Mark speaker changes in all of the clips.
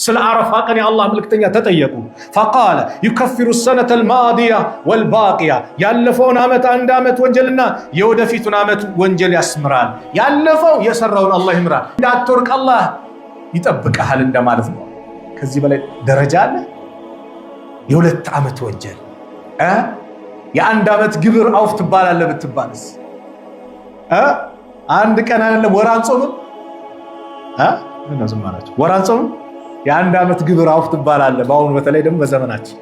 Speaker 1: ስለ አረፋ ቀን የአላህ መልእክተኛ ተጠየቁ። ፈቃለ ዩከፊሩ ሰነተ አልማዲያ ወልባቂያ፣ ያለፈውን ዓመት አንድ ዓመት ወንጀልና የወደፊቱን ዓመት ወንጀል ያስምራል። ያለፈው የሰራውን አላህ ይምራል። እንዳትወርቅ አላህ ይጠብቀሃል እንደማለት ነው። ከዚህ በላይ ደረጃ አለ? የሁለት ዓመት ወንጀል የአንድ ዓመት ግብር አውፍ ትባላለህ ብትባልስ? አንድ ቀን አይደለም ወር አንጾምም? እነዚህ ማለት ወር አንጾምም የአንድ ዓመት ግብር አውፍ ትባላለህ። በአሁኑ በተለይ ደግሞ በዘመናችን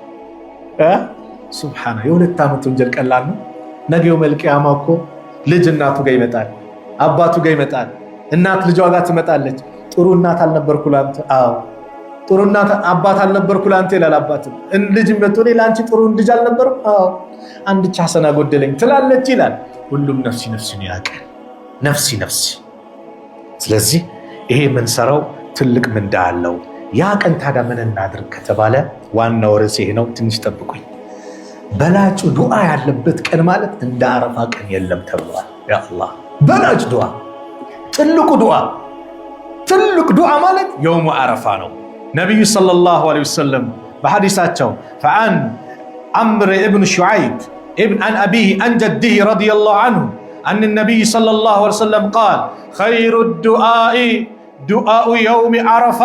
Speaker 1: ሱብሃና የሁለት ዓመት ወንጀል ቀላል ነው። ነገው መልቂያማ እኮ ልጅ እናቱ ጋር ይመጣል፣ አባቱ ጋር ይመጣል። እናት ልጇ ጋር ትመጣለች። ጥሩ እናት አልነበርኩ ላንተ? አዎ ጥሩ እናት አባት አልነበርኩ ላንተ ይላል አባትም። ልጅም በተወለ ላንቺ ጥሩ ልጅ አልነበርኩ? አዎ አንድ ሐሰና ጎደለኝ ትላለች ይላል። ሁሉም ነፍሲ ነፍሲን ያውቃል። ነፍሲ ነፍሲ። ስለዚህ ይሄ የምንሰራው ትልቅ ምንዳ አለው። ያ ቀን ታዲያ ምን እናድርግ ከተባለ ዋናው ርዕስ ይሄ ነው። ትንሽ ጠብቁኝ። በላጩ ዱዓ ያለበት ቀን ማለት እንደ አረፋ ቀን የለም ተብሏል። ያ አላህ በላጭ ዱዓ፣ ትልቅ ዱዓ ማለት የውሙ አረፋ ነው። ነቢዩ ሰለላሁ ዐለይሂ ወሰለም በሐዲሳቸው ፈአን አምር ኢብኑ ሹዓይብ አን አቢሂ አን ጀዲሂ ረዲየላሁ ዐንሁ አን ነቢይ ሰለላሁ ዐለይሂ ወሰለም ቃል ኸይሩ ዱዓኡ የውሚ አረፋ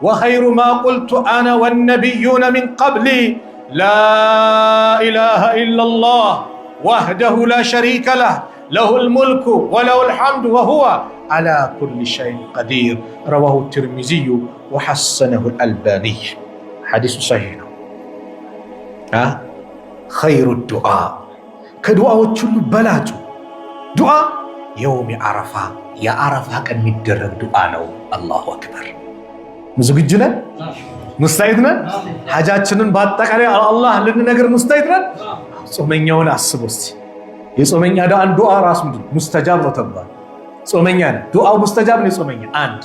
Speaker 1: وخير ما قلت أنا والنبيون من قبلي لا إله إلا الله وحده لا شريك له له الملك وله الحمد وهو على كل شيء قدير رواه الترمذي وحسنه الألباني حديث صحيح. خير الدعاء كدعاء كل بلاج دعاء يوم عرفة يا عرفة كان مدرب دعاء الله أكبر. ዝግጁ ነን? ሙስታይድ ነን? ሐጃችንን በአጠቃላይ አላህ ልንነግር ሙስታይድ ነን? ጾመኛውን አስበው እስቲ። የጾመኛ ዱዓ ራሱ ሙስተጃብ ነው ተብሏል። ጾመኛ ነው ዱዓው ሙስተጃብ ነው። የጾመኛ አንድ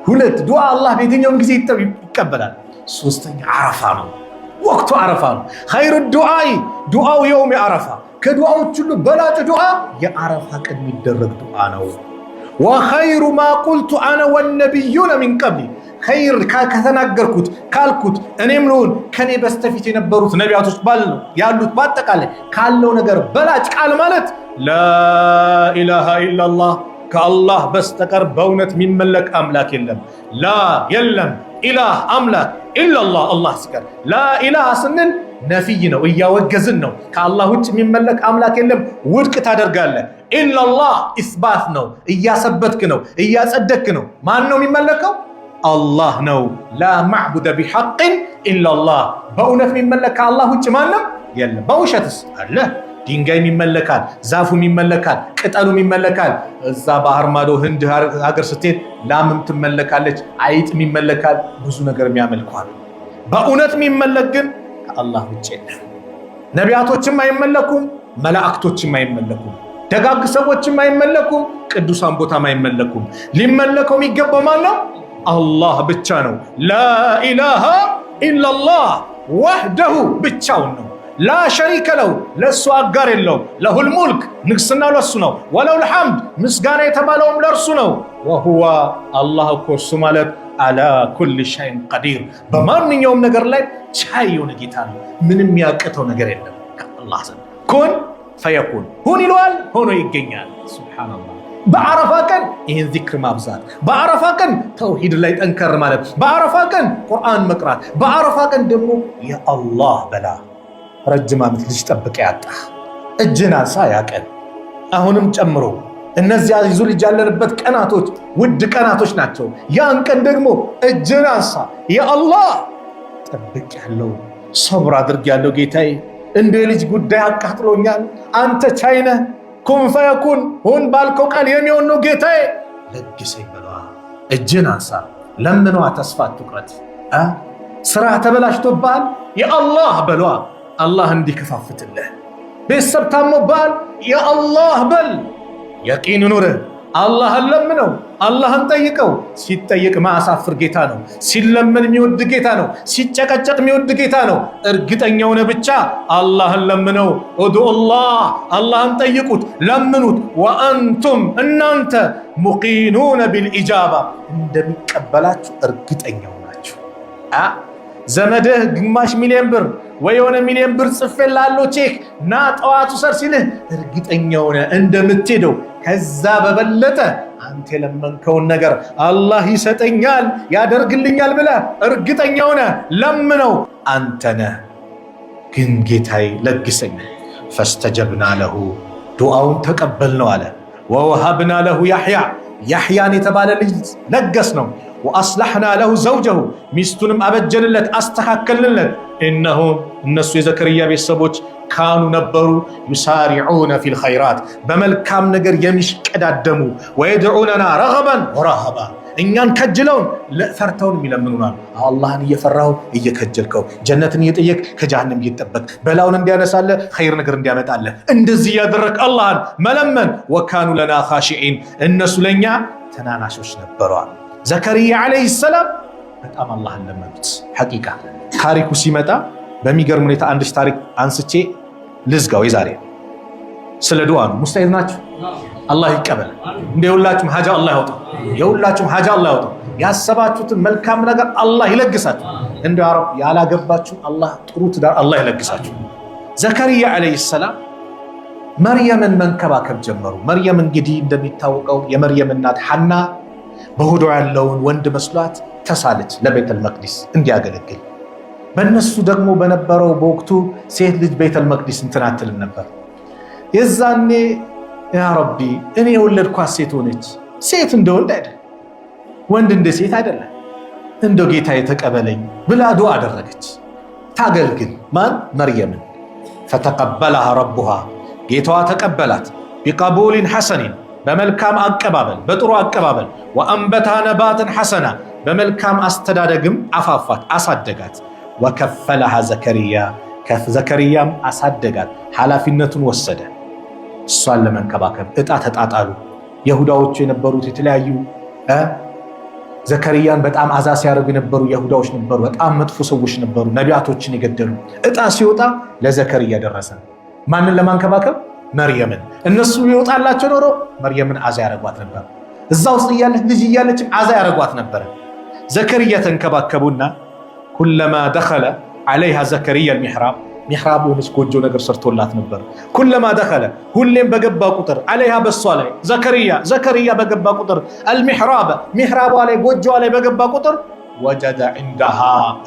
Speaker 1: ሁለት ዱዓ አላህ በየትኛውም ጊዜ ይቀበላል። ሶስተኛ አረፋ ነው፣ ወቅቱ አረፋ ነው። ኸይሩ ዱዓው የውም አረፋ፣ ከዱዓዎች ሁሉ በላጭ ዱዓ የአረፋ ቀን የሚደረግ ዱዓ ነው። ወኸይሩ ማ ቁልቱ አነ ወነቢዩነ ሚን ቀብሊ፣ ኸይር ከተናገርኩት ካልኩት እኔም ልሁን ከኔ በስተፊት የነበሩት ነቢያቶች ያሉት በአጠቃላይ ካለው ነገር በላጭ ቃል ማለት ላኢላሃ ኢላላህ፣ ከአላህ በስተቀር በእውነት የሚመለክ አምላክ የለም። የለም ኢላህ አምላክ ኢላላህ፣ አላህ ሲቀር። ላኢላሃ ስንል ነፊይ ነው፣ እያወገዝን ነው። ከአላህ ውጭ የሚመለክ አምላክ የለም ውድቅ ታደርጋለህ። ኢላላህ ኢስባት ነው፣ እያሰበትክ ነው፣ እያጸደክ ነው። ማን ነው የሚመለከው? አላህ ነው። ላ ማዕቡደ ቢሐቅን ኢላላህ፣ በእውነት የሚመለክ ከአላህ ውጭ ማንም የለም። በውሸትስ አለ። ድንጋይም ይመለካል፣ ዛፉም ይመለካል፣ ቅጠሉም ይመለካል። እዛ ባህር ማዶ ህንድ ሀገር ስትሄድ ላምም ትመለካለች፣ አይጥም ይመለካል፣ ብዙ ነገር የሚያመልኳል። በእውነት የሚመለክ ግን ከአላህ ውጭ የለም። ነቢያቶችም አይመለኩም፣ መላእክቶችም አይመለኩም፣ ደጋግ ሰዎችም አይመለኩም፣ ቅዱሳን ቦታም አይመለኩም። ሊመለከው የሚገባው ማን ነው? አላህ ብቻ ነው። ላኢላሃ ኢላላህ ወህደሁ ብቻውን ነው። ላ ሸሪከ ለው ለእሱ አጋር የለውም። ለሁል ሙልክ ንግስናው ለእሱ ነው። ወለሁል ሐምድ ምስጋና የተባለውም ለእርሱ ነው። ወሁወ አላህ እኮ እርሱ ማለት አላ ኩል ሸይን ቀዲር፣ በማንኛውም ነገር ላይ ቻይ የሆነ ጌታ ነው። ምንም ያቅተው ነገር የለም ከአላህ ዘንድ። ኩን ፈየኩን፣ ሁን ይለዋል ሆኖ ይገኛል። ሱብሃነላህ። በአረፋ ቀን ይህን ዚክር ማብዛት፣ በአረፋ ቀን ተውሂድ ላይ ጠንከር ማለት፣ በአረፋ ቀን ቁርአን መቅራት፣ በአረፋ ቀን ደግሞ የአላህ በላ ረጅም ዓመት ልጅ ጠብቀ ያጣ እጅን አንሳ። ያቀን አሁንም ጨምሮ እነዚያ ይዙ ልጅ ያለንበት ቀናቶች ውድ ቀናቶች ናቸው። ያን ቀን ደግሞ እጅን አንሳ። የአላህ ጠብቅ ያለው ሰብር አድርግ ያለው ጌታዬ፣ እንደ ልጅ ጉዳይ አቃጥሎኛል፣ አንተ ቻይነህ ኩን ፈየኩን፣ ሁን ባልከው ቃል የሚሆን ነው ጌታዬ፣ ለግሰኝ በሏ። እጅን አንሳ፣ ለምኗ፣ ተስፋ አትቁረጥ። ስራ ተበላሽቶብሃል፣ የአላህ በሏ፣ አላህ እንዲከፋፍትልህ። ቤተሰብ ታሞብሃል፣ የአላህ በል። የቂን ኑርህ፣ አላህን ለምነው፣ አላህን ጠይቀው። ሲጠይቅ ማያሳፍር ጌታ ነው። ሲለመን የሚወድ ጌታ ነው። ሲጨቀጨቅ የሚወድ ጌታ ነው። እርግጠኛው ነህ ብቻ አላህን ለምነው። ኡድኡላህ አላህን ጠይቁት፣ ለምኑት። ወአንቱም እናንተ ሙቂኑነ ቢልኢጃባ እንደሚቀበላችሁ እርግጠኛው ናችሁ። ዘመድህ ግማሽ ሚሊዮን ብር ወይ የሆነ ሚሊዮን ብር ጽፌልሃለሁ ቼክ ና ጠዋቱ ሰር ሲልህ እርግጠኛው ነህ እንደምትሄደው ከዛ በበለጠ አንተ የለመንከውን ነገር አላህ ይሰጠኛል ያደርግልኛል ብለህ እርግጠኛው ነህ። ለምነው። አንተ ነህ ግን ጌታዬ ለግሰኝ። ፈስተጀብና ለሁ ዱዓውን ተቀበልነው አለ። ወወሀብና ለሁ ያሕያን የተባለ ልጅ ለገስ ነው። ወአስላሕና ለሁ ዘውጀሁ ሚስቱንም አበጀንለት አስተካከልንለት። እነሁም እነሱ የዘከርያ ቤተሰቦች ካኑ ነበሩ ዩሳሪዑነ ፊል ኸይራት በመልካም ነገር የሚሽቀዳደሙ ወየድዑነና ረገበን ወረሃባ እኛን ከጅለውን ፈርተውን የሚለምኑናል። አላህን እየፈራው እየከጀልከው ጀነትን እየጠየቅ ከጀሃነም እየጠበቅ በላውን እንዲያነሳለ ኸይር ነገር እንዲያመጣለ እንደዚህ እያደረግ አላህን መለመን። ወካኑ ለና ኻሺዒን እነሱ ለኛ ተናናሾች ነበረዋል። ዘከርያ ዓለይሂ ሰላም በጣም አላህን ለመኑት። ሐቂቃ ታሪኩ ሲመጣ በሚገርም ሁኔታ አንድ ታሪክ አንስቼ ልዝጋው። የዛሬ ስለ ዱዓ ነው። ሙስተዒድ ናችሁ? አላህ ይቀበል። እንደ የሁላችሁም ሐጃ አላህ ያውጣው። የሁላችሁም ሐጃ አላህ ያውጣው። ያሰባችሁትን መልካም ነገር አላህ ይለግሳችሁ። እንደ አረብ ያላገባችሁ አላህ ጥሩ ትዳር አላህ ይለግሳችሁ። ዘከርያ ዓለይሂ ሰላም መርየምን መንከባከብ ጀመሩ። መርየም እንግዲህ እንደሚታወቀው የመርየም እናት ሐና በሆዷ ያለውን ወንድ መስሏት ተሳለች ለቤተል መቅዲስ እንዲያገለግል። በእነሱ ደግሞ በነበረው በወቅቱ ሴት ልጅ ቤተል መቅዲስ እንትን አትልም ነበር። የዛኔ ያ ረቢ እኔ የወለድኳት ሴት ሆነች። ሴት እንደ ወንድ አይደለም፣ ወንድ እንደ ሴት አይደለም። እንደው ጌታ የተቀበለኝ ብላ ዱዓ አደረገች። ታገልግል ማን? መርየምን። ፈተቀበለሃ ረቡሃ ጌታዋ ተቀበላት። ቢቀቡሊን ሐሰኒን በመልካም አቀባበል በጥሩ አቀባበል። ወአንበታ ነባትን ሐሰና በመልካም አስተዳደግም አፋፋት አሳደጋት። ወከፈለሃ ዘከርያ ዘከርያም አሳደጋት፣ ኃላፊነቱን ወሰደ። እሷን ለመንከባከብ እጣ ተጣጣሉ። የሁዳዎቹ የነበሩት የተለያዩ ዘከርያን በጣም አዛ ሲያደርጉ የነበሩ የሁዳዎች ነበሩ። በጣም መጥፎ ሰዎች ነበሩ፣ ነቢያቶችን የገደሉ። እጣ ሲወጣ ለዘከርያ ደረሰ። ማንን ለማንከባከብ? መርየምን። እነሱ ይወጣላቸው ኖሮ መርየምን አዛ ያደርጓት ነበር። እዛ ውስጥ እያለች ልጅ እያለችም አዛ ያደርጓት ነበር። ዘከርያ ተንከባከቡና ኩለማ ደኸለ ዓለይሃ ዘከርያ አልሚሕራብ ሚሕራብ የሆነች ጎጆ ነገር ሰርቶላት ነበር። ኩለማ ደኸለ ሁሌም በገባ ቁጥር ዓለይሃ በሷ ላይ ዘከርያ በገባ ቁጥር አልሚሕራብ ሚሕራቧ ላይ ጎጆዋ ላይ በገባ ቁጥር ወጀደ ዒንደሃ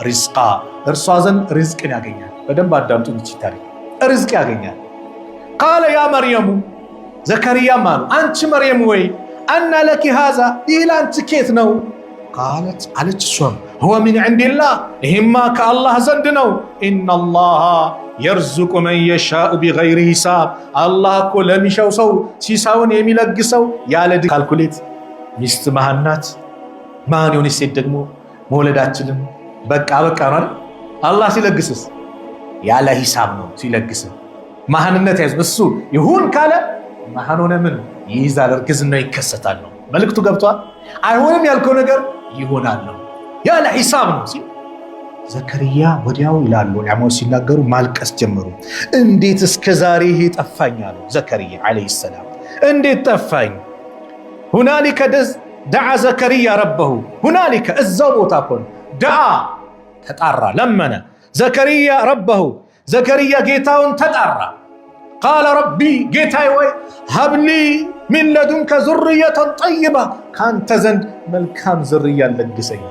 Speaker 1: ሪዝቃ እርሷ ዘንድ ሪዝቅን ያገኛል። በደንብ አዳምጡ። ይችታሪ ሪዝቅ ያገኛል። ቃለ ያ መርየሙ ዘከርያም አሉ አንቺ መርየም ወይ አና ለኪ ሃዛ ይህ ለአንቺ ኬት ነው? ቃለት አለች እሷም ሁወ ሚን ዒንዲላህ ይህማ ከአላህ ዘንድ ነው። ኢነላሃ የርዙቁ መን የሻኡ ቢገይሪ ሂሳብ አላህ እኮ ለሚሻው ሰው ሲሳውን የሚለግሰው ያለ ካልኩሌት። ሚስት መሃን ናት። መሃን የሆነች ሴት ደግሞ መውለዳችንም በቃ ነው። አላህ ሲለግስስ ያለ ሂሳብ ነው ሲለግስ። መሃንነት ያዝ እሱ ይሁን ካለ መሃን ሆነ ምን ይይዛል፣ እርግዝና ይከሰታል ነው መልእክቱ። ገብቷል? አይሆንም ያልከው ነገር ይሆናል ነው ያለ ሂሳብ ነው ሲል ዘከርያ ወዲያው ይላሉ ዑለማዎች ሲናገሩ ማልቀስ ጀመሩ። እንዴት እስከ ዛሬ ይሄ ጠፋኝ አሉ ዘከርያ ዓለይሂ ሰላም። እንዴት ጠፋኝ? ሁናሊከ ደዓ ዘከርያ ረበሁ ሁናሊከ እዛው ቦታ እኮ ደዓ ተጣራ፣ ለመነ ዘከርያ ረበሁ ዘከርያ ጌታውን ተጣራ። ቃለ ረቢ ጌታዬ ወይ ሀብሊ ሚን ለዱንከ ዙርየተን ጠይባ ከአንተ ዘንድ መልካም ዝርያ ለግሰኝ።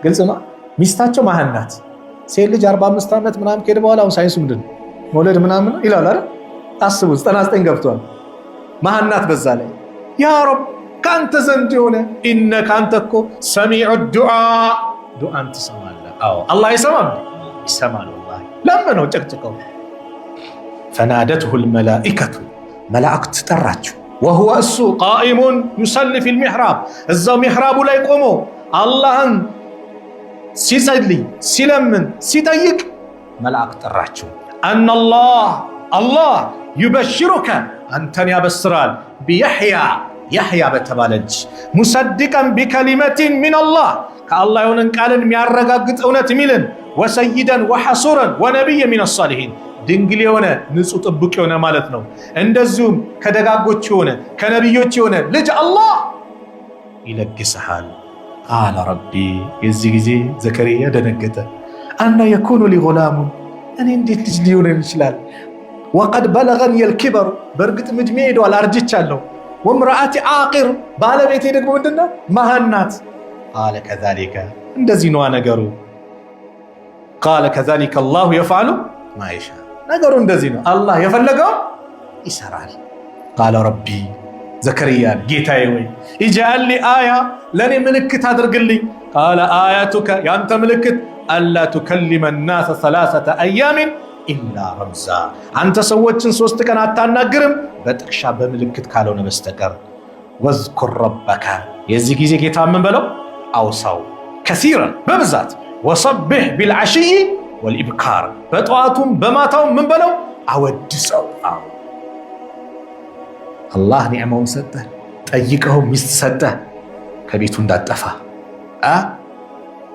Speaker 1: ግልጽ ነው። ሚስታቸው መሃን ናት። ሴት ልጅ 45 ዓመት ምናምን ከሄደ በኋላ አሁን ሳይንሱ ምንድን መውለድ ምናምን ይላል አይደል? አስቡ 99 ገብቷል። መሃን ናት። በዛ ላይ ያ ረብ ከአንተ ዘንድ የሆነ ኢነከ አንተ እኮ ሰሚዑ ዱዓ ዱዓን ትሰማለህ። አዎ አላህ ይሰማል፣ ይሰማል። ወላሂ ለምነው ጨቅጭቀው ፈናደትሁ ልመላኢከቱ መላእክት ጠራችው። ወሁወ እሱ ቃኢሙን ዩሰሊ ፊል ሚሕራብ እዛው ሚሕራቡ ላይ ቆሞ አላህን ሲጸልይ ሲለምን ሲጠይቅ መላእክት ጠራችው። አነላህ አላህ ዩበሽሩከ አንተን ያበስራል ቢያሕያ ያህያ በተባለች ሙሰድቀን ቢከሊመቲን ሚነላህ ከአላህ የሆነን ቃልን የሚያረጋግጥ እውነት የሚልን ወሰይደን ወሐሱረን ወነቢይ ሚነ ሷሊሒን ድንግል የሆነ ንጹህ ጥብቅ የሆነ ማለት ነው። እንደዚሁም ከደጋጎች የሆነ ከነቢዮች የሆነ ልጅ አላህ ይለግስሃል። ቃለ ረቢ የዚህ ጊዜ ዘከርያ ደነገጠ። አና የኩኑ ሊ ጉላሙን እኔ እንዴት ልጅ ሊሆነኝ ይችላል? ወቀድ በለገኒ የልኪበሩ በእርግጥም ዕድሜ ሄዷል አርጅቻለሁ። ወምርአቲ ዓቂር ባለቤቴ ደግሞ ምንድነው መሃን ናት። ቃለ ከዛሊከ እንደዚህ ነዋ ነገሩ። ቃለ ከዛሊከ አላሁ የፍዐሉ ማ የሻ ነገሩ እንደዚህ ነው። አላህ የፈለገው ይሰራል። ቃለ ረቢ ዘከርያን ጌታዬ ወይ ኢጅዐል ሊ አያ ለእኔ ምልክት አድርግልኝ። ቃለ አያቱከ የአንተ ምልክት አላ ቱከሊመ ናሰ ሰላሰተ አያሚን ኢላ ረምዛ አንተ ሰዎችን 3 ቀን አታናግርም በጥቅሻ በምልክት ካልሆነ በስተቀር። ወዝኩር ረበከ የዚህ ጊዜ ጌታ ምን በለው አውሳው ከሲረን በብዛት ወሰብሕ ቢልዓሽይ ወልኢብካር በጠዋቱም በማታው ምን በለው አወድሰው። አላህ ኒዕማውን ሰጠህ፣ ጠይቀው ሚስት ሰጠህ፣ ከቤቱ እንዳጠፋ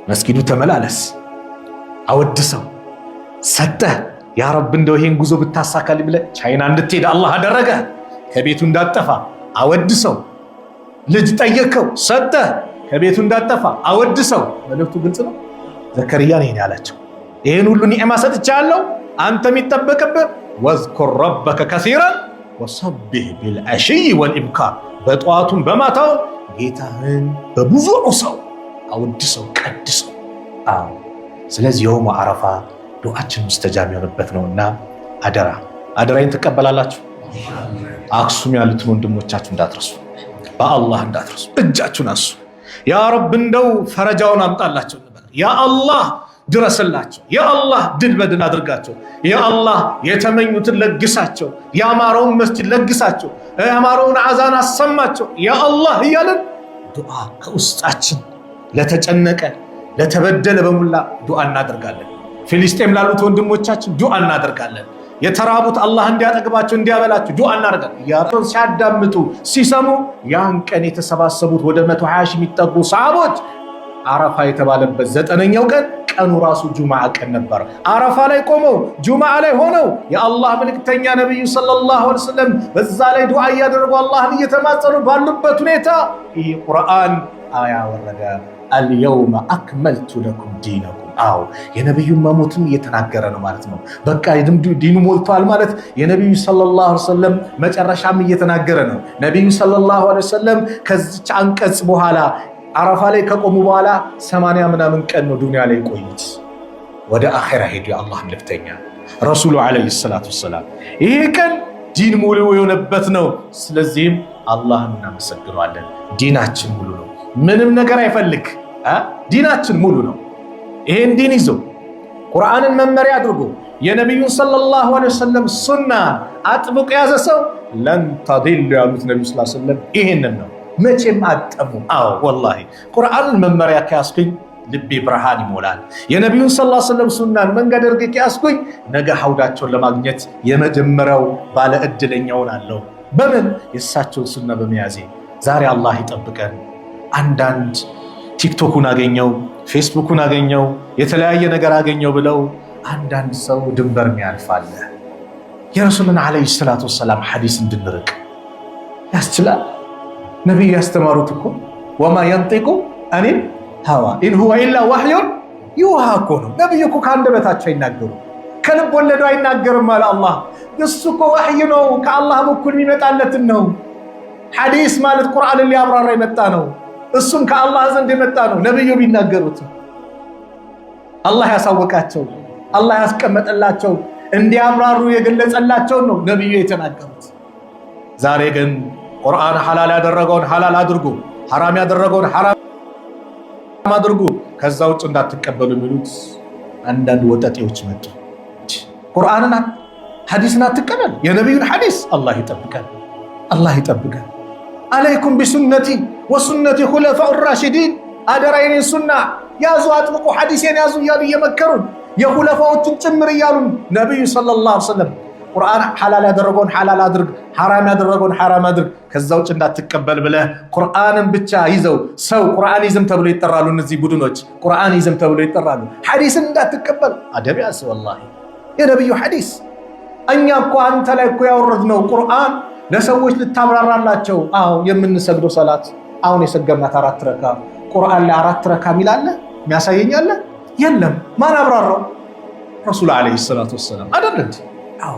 Speaker 1: መስጊዱ ተመላለስ፣ አወድሰው ሰጠህ። ያ ረብ እንደው ይሄን ጉዞ ብታሳካልኝ ብለህ ቻይና እንድትሄድ አላህ አደረገ። ከቤቱ እንዳጠፋ አወድሰው። ልጅ ጠየቅከው ሰጠህ፣ ከቤቱ እንዳጠፋ አወድሰው። መልእክቱ ግልጽ ነው። ዘከርያ ይሄን ያላቸው ይሄን ሁሉ ኒዕማ ሰጥቻለሁ፣ አንተ የሚጠበቅብህ ወዝኩር ረበከ ከሲረን ወሰብሕ ቢልዓሽይ ወልኢብካር በጠዋቱም በማታው ጌታህን በብዙ ሰው አወድሰው ቀድሰው። ስለዚህ የውሙ ዓረፋ ዱዓችን ሙስተጃብ የሆነበት ነውና አደራይን ትቀበላላችሁ። አክሱም ያሉትን ወንድሞቻችሁ እንዳትረሱ፣ በአላህ እንዳትረሱ። እጃችሁን አንሱ። ያ ረብ እንደው ፈረጃውን አምጣላቸው እንበል። ያ አላህ ድረስላቸው። ያ አላህ ድል በድል አድርጋቸው። ያ አላህ የተመኙትን ለግሳቸው። ያማረውን መስጂድ ለግሳቸው። ያማረውን አዛን አሰማቸው። ያ አላህ እያለን ዱዓ ከውስጣችን ለተጨነቀ ለተበደለ በሙላ ዱዓ እናደርጋለን። ፊልስጤም ላሉት ወንድሞቻችን ዱዓ እናደርጋለን። የተራቡት አላህ እንዲያጠግባቸው እንዲያበላቸው ዱዓ እናደርጋለን። ያረው ሲያዳምጡ ሲሰሙ ያን ቀን የተሰባሰቡት ወደ 120 ሺህ የሚጠጉ ሰሃቦች አረፋ የተባለበት 9ኛው ቀን ቀኑ ራሱ ጁምዓ ቀን ነበር። አረፋ ላይ ቆመው ጁምዓ ላይ ሆነው የአላህ መልእክተኛ ነብዩ ሰለላሁ ዐለይሂ ወሰለም በዛ ላይ ዱዓ እያደረጉ አላህን እየተማጸኑ ባሉበት ሁኔታ ይህ ቁርአን አያ ወረደ። አልየውመ አክመልቱ ለኩም ዲነኩም። የነብዩን መሞትን እየተናገረ ነው ማለት ነው። በቃ ዲኑ ሞልቷል ማለት የነብዩ ሰለላሁ ዐለይሂ ወሰለም መጨረሻም እየተናገረ ነው። ነብዩ ሰለላሁ ዐለይሂ ወሰለም ከዚች አንቀጽ በኋላ አረፋ ላይ ከቆሙ በኋላ 80 ምናምን ቀን ነው ዱንያ ላይ ቆዩት። ወደ አኺራ ሄዱ የአላህ መልእክተኛ ረሱሉ ዐለይሂ ሰላቱ ወሰላም። ይሄ ቀን ዲን ሙሉ የሆነበት ነው። ስለዚህም አላህን እናመሰግናለን። ዲናችን ሙሉ ነው፣ ምንም ነገር አይፈልግ። ዲናችን ሙሉ ነው። ይሄን ዲን ይዞ ቁርአንን መመሪያ አድርጎ የነቢዩን ሰለላሁ ዐለይሂ ወሰለም ሱና አጥብቆ የያዘ ሰው ለን ተዲሉ ያሉት ነቢዩ ሰለላሁ ዐለይሂ ወሰለም ይሄንን ነው። መቼም አጠሙ። ወላሂ ቁርአንን መመሪያ ከያዝኩኝ ልቤ ብርሃን ይሞላል። የነቢዩን ሰለላሁ ዐለይሂ ወሰለም ሱናን መንገድ አድርጌ ከያዝኩኝ ነገ ሐውዳቸውን ለማግኘት የመጀመሪያው ባለ ዕድለኛውን አለው። በምን የእሳቸውን ሱና በመያዜ። ዛሬ አላህ ይጠብቀን። አንዳንድ ቲክቶኩን አገኘው፣ ፌስቡኩን አገኘው፣ የተለያየ ነገር አገኘው ብለው አንዳንድ ሰው ድንበር የሚያልፋለ የረሱልን ዐለይሂ ሰላቱ ወሰላም ሐዲስ እንድንርቅ ያስችላል። ነቢዩ ያስተማሩት እኮ ወማ የንጢቁ አኒል ሀዋ ኢን ሁወ ኢላ ወሕዩን ዩሃ እኮ ነው። ነቢዩ እኮ ከአንደበታቸው አይናገሩ፣ ከልብ ወለዱ አይናገርም አለ አላህ። እሱ እኮ ወሕይ ነው፣ ከአላህ በኩል የሚመጣለትን ነው። ሐዲስ ማለት ቁርአንን ሊያብራራ የመጣ ነው። እሱም ከአላህ ዘንድ የመጣ ነው። ነቢዩ ቢናገሩት አላህ ያሳወቃቸው፣ አላህ ያስቀመጠላቸው፣ እንዲያብራሩ የገለጸላቸው ነው ነቢዩ የተናገሩት። ዛሬ ግን ቁርአን ሐላል ያደረገውን ሐላል አድርጉ፣ ሐራም ያደረገውን ሐራም አድርጉ፣ ከዛ ውጭ እንዳትቀበሉ የሚሉት አንዳንድ ወጠጤዎች መጡ። ቁርአንን ሐዲስን አትቀበል፣ የነቢዩን ሐዲስ። አላህ ይጠብቀን፣ አላህ ይጠብቀን። አለይኩም ቢሱነቲ ወሱነቲ ኹለፋኡ ራሺዲን፣ አደራ የኔን ሱና ያዙ፣ አጥብቁ፣ ሐዲሴን ያዙ እያሉ እየመከሩን የኹለፋዎችን ጭምር እያሉን ነቢዩ ሰለላሁ ዐለይሂ ወሰለም ቁርአን ሐላል ያደረገውን ሐላል አድርግ፣ ሐራም ያደረገውን ሐራም አድርግ፣ ከዛ ውጭ እንዳትቀበል ብለህ ቁርአንን ብቻ ይዘው ሰው ቁርአኒዝም ተብሎ ይጠራሉ። እነዚህ ቡድኖች ቁርአኒዝም ተብሎ ይጠራሉ። ሐዲስን እንዳትቀበል አደብ ያስ ወላሂ የነብዩ ሐዲስ እኛ እኮ አንተ ላይ እኮ ያወረድነው ቁርአን ለሰዎች ልታብራራላቸው። አዎ የምንሰግደው ሰላት አሁን የሰገድናት 4 ረካ ቁርአን ላይ 4 ረካ ሚላለ የሚያሳየኛለ የለም። ማን አብራራው? ረሱል አለይሂ ሰላቱ ወሰለም አይደል? አዎ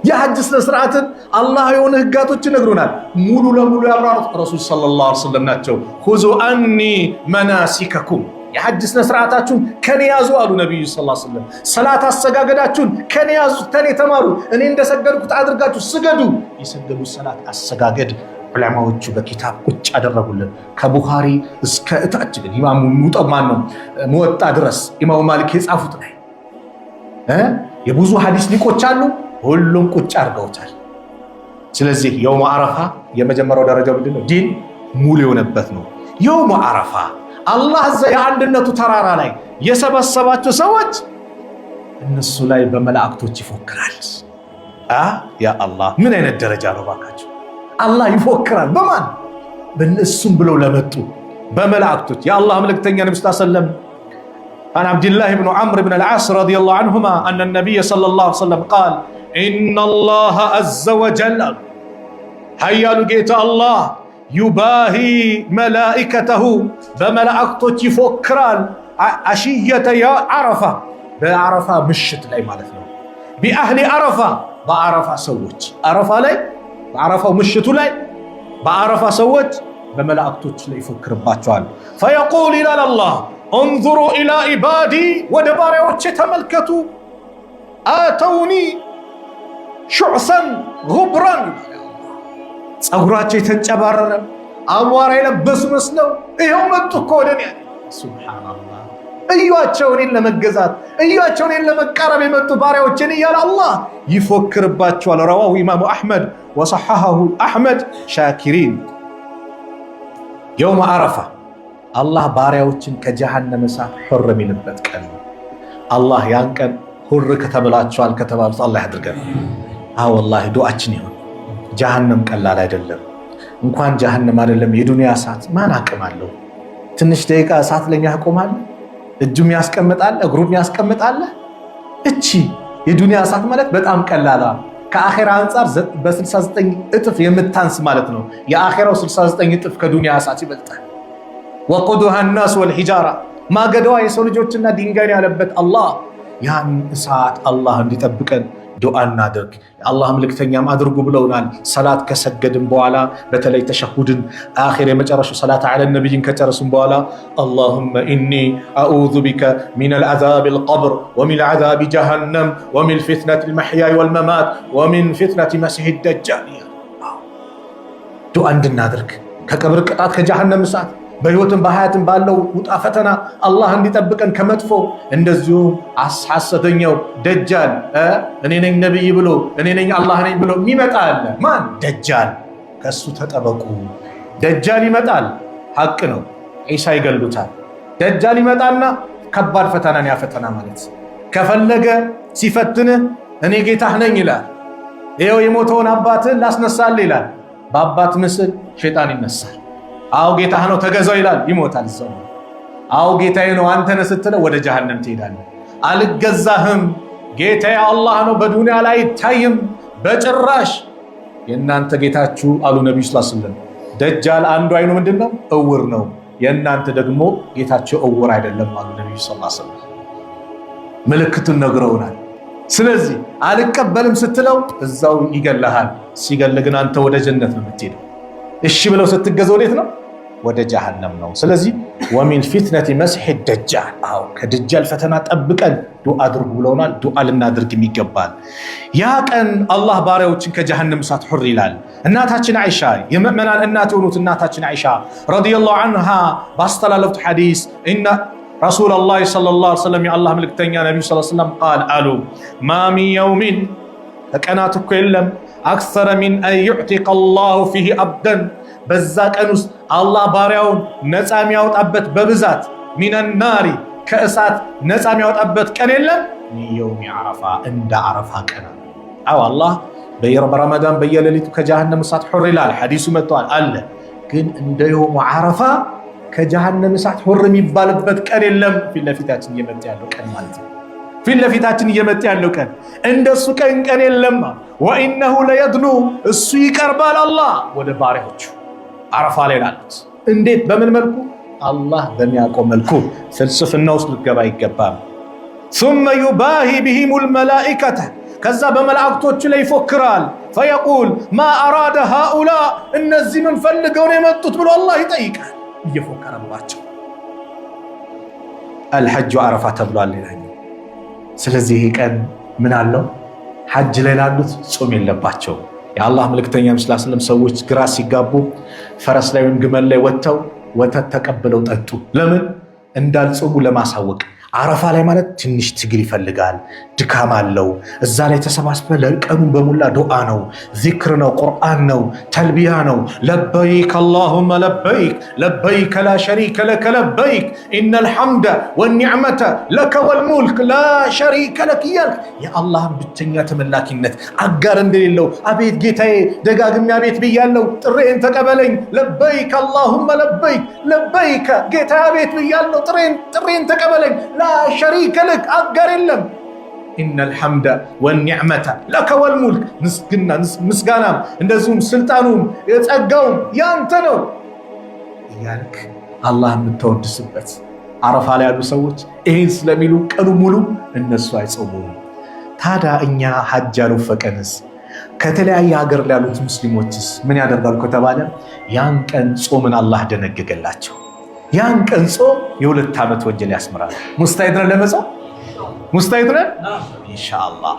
Speaker 1: የሐጅ ስነ ስርዓትን አላህ የሆነ ህጋቶች ይነግሩናል። ሙሉ ለሙሉ ያብራሩት ረሱል ሰለላሁ ዐለይሂ ወሰለም ናቸው። ሁዙ አኒ መናሲከኩም የሐጅ ስነ ስርዓታችሁን ከኔ ያዙ አሉ ነብዩ ሰለላሁ ዐለይሂ ወሰለም። ሰላት አሰጋገዳችሁን ከኔ ያዙ፣ ከኔ ተማሩ፣ እኔ እንደሰገድኩት አድርጋችሁ ስገዱ። የሰገዱ ሰላት አሰጋገድ ዑለማዎቹ በኪታብ ቁጭ አደረጉልን። ከቡኻሪ እስከ እታች ግን ኢማሙ ሙጠማን ነው ሙወጣ ድረስ ኢማሙ ማሊክ የጻፉት ላይ የብዙ ሐዲስ ሊቆች አሉ። ሁሉም ቁጭ አድርገውታል። ስለዚህ የውመ አረፋ የመጀመሪያው ደረጃ ምንድነው? ዲን ሙሉ የሆነበት ነው። የውመ አረፋ አላህ የአንድነቱ ተራራ ላይ የሰበሰባቸው ሰዎች እነሱ ላይ በመላእክቶች ይፎክራል። ያ አላህ ምን አይነት ደረጃ ነው ባካችሁ! አላህ ይፎክራል በማን? በእነሱም ብለው ለመጡ በመላእክቶች። የአላህ መልእክተኛ ነብዩ ሰለላሁ ዐለይሂ ወሰለም عن عبد الله بن عمرو بن العاص رضي الله عنهما أن النبي صلى الله عليه وسلم قال إن الله عز وجل هيا لقيت الله يباهي ملائكته بملائكته يفكران عشية يا عرفة بعرفة مشت لي مالتنا بأهل عرفة بعرفة سوت عرفة لي بعرفة مشت لي بعرفة سوت بملائكته لي يفكر باتوان فيقول إلى الله انظروا إلى عبادي ودباري وتملكتوا آتوني شعثا غبرا ጸጉራቸው የተንጨባረረ አቧራ የለበሱ መስለው ይሄው መጡ እኮ ወደኔ። ሱብሃንአላህ እዩዋቸው እኔን ለመገዛት እዩዋቸው እኔን ለመቃረብ የመጡ ባሪያዎችን እያለ አላህ ይፎክርባቸዋል። ረዋሁ ኢማሙ አሕመድ ወሰሐሐሁ አሕመድ ሻኪሪን። የውመ አረፋ አላህ ባሪያዎችን ከጀሃነም እሳት ሑር የሚልበት ቀን ነው። አላህ ያን ቀን ሁር ከተብላቸዋል ከተባሉት አላህ ያድርገን። ወላሂ ዱዓችን ይሁን። ጀሃነም ቀላል አይደለም። እንኳን ጀሃነም አይደለም የዱንያ እሳት ማን አቅም አለው? ትንሽ ደቂቃ እሳት ለኛ ያቆማል? እጁም ያስቀምጣል፣ እግሩም ያስቀምጣል። እቺ የዱንያ እሳት ማለት በጣም ቀላላ ከአኺራ አንፃር በ69 እጥፍ የምታንስ ማለት ነው። የአኺራው 69 እጥፍ ከዱንያ እሳት ይበልጣል። ወቁዱሃ الناس والحجاره ማገደዋ የሰው ልጆችና ድንጋይ ያለበት አላህ ያን እሳት አላህ እንዲጠብቀን ዱዓ እናድርግ። የአላህ መልእክተኛም አድርጉ ብለውናል። ሰላት ከሰገድን በኋላ በተለይ ተሸሁድን አኺር የመጨረሻው ሰላት አለ ነብይን ከጨረስን በኋላ اللهم اني اعوذ بك من العذاب القبر ومن عذاب جهنم ومن فتنة المحيا والممات ومن فتنة مسيح الدجال ዱዓ እንድናድርግ ከቀብር ቅጣት ከጀሃነም እሳት በህይወትን በሐያትን ባለው ውጣ ፈተና አላህ እንዲጠብቀን ከመጥፎ እንደዚሁ ሐሰተኛው ደጃል እኔ ነኝ ነብይ ብሎ እኔ ነኝ አላህ ነኝ ብሎ የሚመጣ አለ። ማን? ደጃል። ከሱ ተጠበቁ። ደጃል ይመጣል፣ ሐቅ ነው። ኢሳ ይገሉታል። ደጃል ይመጣና ከባድ ፈተናን ያፈተና ማለት ከፈለገ ሲፈትንህ እኔ ጌታህ ነኝ ይላል። ይሄው የሞተውን አባትህን ላስነሳልህ ይላል። በአባት ምስል ሸይጣን ይነሳል። አው ጌታህ ነው ተገዛው ይላል፣ ይሞታል እዛው። አው ጌታዬ ነው አንተ ነህ ስትለው ወደ ጀሃነም ትሄዳለህ። አልገዛህም ጌታዬ አላህ ነው በዱንያ ላይ አይታይም በጭራሽ የእናንተ ጌታችሁ አሉ ነብዩ ሰለላሁ ዐለይሂ ወሰለም። ደጃል አንዱ አይኑ ምንድነው? እውር ነው። የእናንተ ደግሞ ጌታችሁ እውር አይደለም አሉ ነብዩ ሰለላሁ ዐለይሂ ወሰለም። ምልክቱን ነግረውናል። ስለዚህ አልቀበልም ስትለው እዛው ይገለሃል። ሲገል ግን አንተ ወደ ጀነት ነው የምትሄደው። እሺ ብለው ስትገዘው ወዴት ነው? ወደ ጀሃነም ነው። ስለዚህ ወሚን ፊትነቲ መስሒ ደጃል ከደጃል ፈተና ጠብቀን ዱዓ አድርጉ ብለውናል። ዱዓ ልናድርግ ይገባል። ያ ቀን አላህ ባሪያዎችን ከጀሃነም እሳት ሑር ይላል። እናታችን አይሻ የምእመናን እናት የሆኑት እናታችን አይሻ ረዲየላሁ ዐንሃ ባስተላለፉት ሐዲስ ኢነ ረሱለላህ ሰለላሁ ዐለይሂ ወሰለም የአላህ መልእክተኛ ነብዩ ሰለላሁ ዐለይሂ ወሰለም ቃል አሉ ማ ሚን የውሚን ቀናት እኮ የለም አክሰረ ሚን አን ዩዕቲቀ አላሁ ፊህ አብደን በዛ ቀን ውስጥ አላህ ባሪያውን ነፃ የሚያወጣበት በብዛት ሚነን ናሪ ከእሳት ነፃ የሚያወጣበት ቀን የለም። የውም አረፋ እንደ አረፋ ቀን አዎ አላህ በረመዳን በየሌሊቱ ከጀሃነም እሳት ሑር ይላል። ሐዲሱ መጥቷል አለ። ግን እንደ የውሙ ዓረፋ ከጀሃነም እሳት ሑር የሚባልበት ቀን የለም። ፊት ለፊታችን እየመጣ ያለው ቀን ማለት ነው። ፊት ለፊታችን እየመጣ ያለው ቀን እንደሱ ቀን የለም። ወኢነሁ ለየድኑ እሱ ይቀርባል አላህ ወደ ባሪያዎቹ ዓረፋ ላይ ላሉት። እንዴት በምን መልኩ? አላህ በሚያውቀው መልኩ። ፍልስፍና ውስጥ ልትገባ አይገባም። ثم يباهي بهم الملائكة ከዛ በመላእክቶቹ ላይ ይፎክራል። ፈየቁል ማ አራደ ሃኡላ እነዚህ ምን ፈልገው ነው የመጡት ብሎ አላህ ይጠይቃል እየፎከረባቸው። አልሐጁ ዓረፋ ተብሏል ይላኛው። ስለዚህ ይሄ ቀን ምን አለው? ሐጅ ላይ ላሉት ጾም የለባቸው። የአላህ መልእክተኛ ሰለላሁ ዐለይሂ ወሰለም ሰዎች ግራ ሲጋቡ ፈረስ ላይ ወይም ግመል ላይ ወጥተው ወተት ተቀብለው ጠጡ። ለምን? እንዳልጾሙ ለማሳወቅ። ዓረፋ ላይ ማለት ትንሽ ትግል ይፈልጋል፣ ድካም አለው። እዛ ላይ ተሰባስበ ለቀኑን በሙላ ዱዓ ነው፣ ዚክር ነው፣ ቁርአን ነው፣ ተልቢያ ነው። ለበይክ አላሁመ ለበይክ ለበይከ ላ ሸሪከ ለከ ለበይክ ኢነል ሐምደ ወኒዕመተ ለከ ወልሙልክ ላ ሸሪከ ለክ እያልክ የአላህን ብቸኛ ተመላኪነት አጋር እንደሌለው አቤት ጌታዬ ደጋግሜ አቤት ብያለሁ፣ ጥሬን ተቀበለኝ። ለበይክ አላሁመ ለበይክ ለበይከ ጌታዬ አቤት ብያለሁ፣ ጥሬን ተቀበለኝ። ላ ሸሪከ ለክ አጋር የለም። ኢነል ሐምደ ወኒዕመተ ለከ ወልሙልክ ምስጋናም እንደዚሁም ስልጣኑም የጸጋውም ያንተ ነው እያልክ አላህ የምታወድስበት። ዓረፋ ላይ ያሉ ሰዎች ይህን ስለሚሉ ቀኑ ሙሉ እነሱ አይጾሙም። ታዲያ እኛ ሐጅ ያልወፈቀንስ ከተለያየ ሀገር ላይ ያሉት ሙስሊሞችስ ምን ያደርጋሉ ከተባለ ያን ቀን ጾምን አላህ ደነገገላቸው። ያን ቀን ጾም የ2 ዓመት ወንጀል ያስምራል። ሙስታሂድ ነን ለመጾም? ሙስታሂድ ነን ኢንሻአላህ።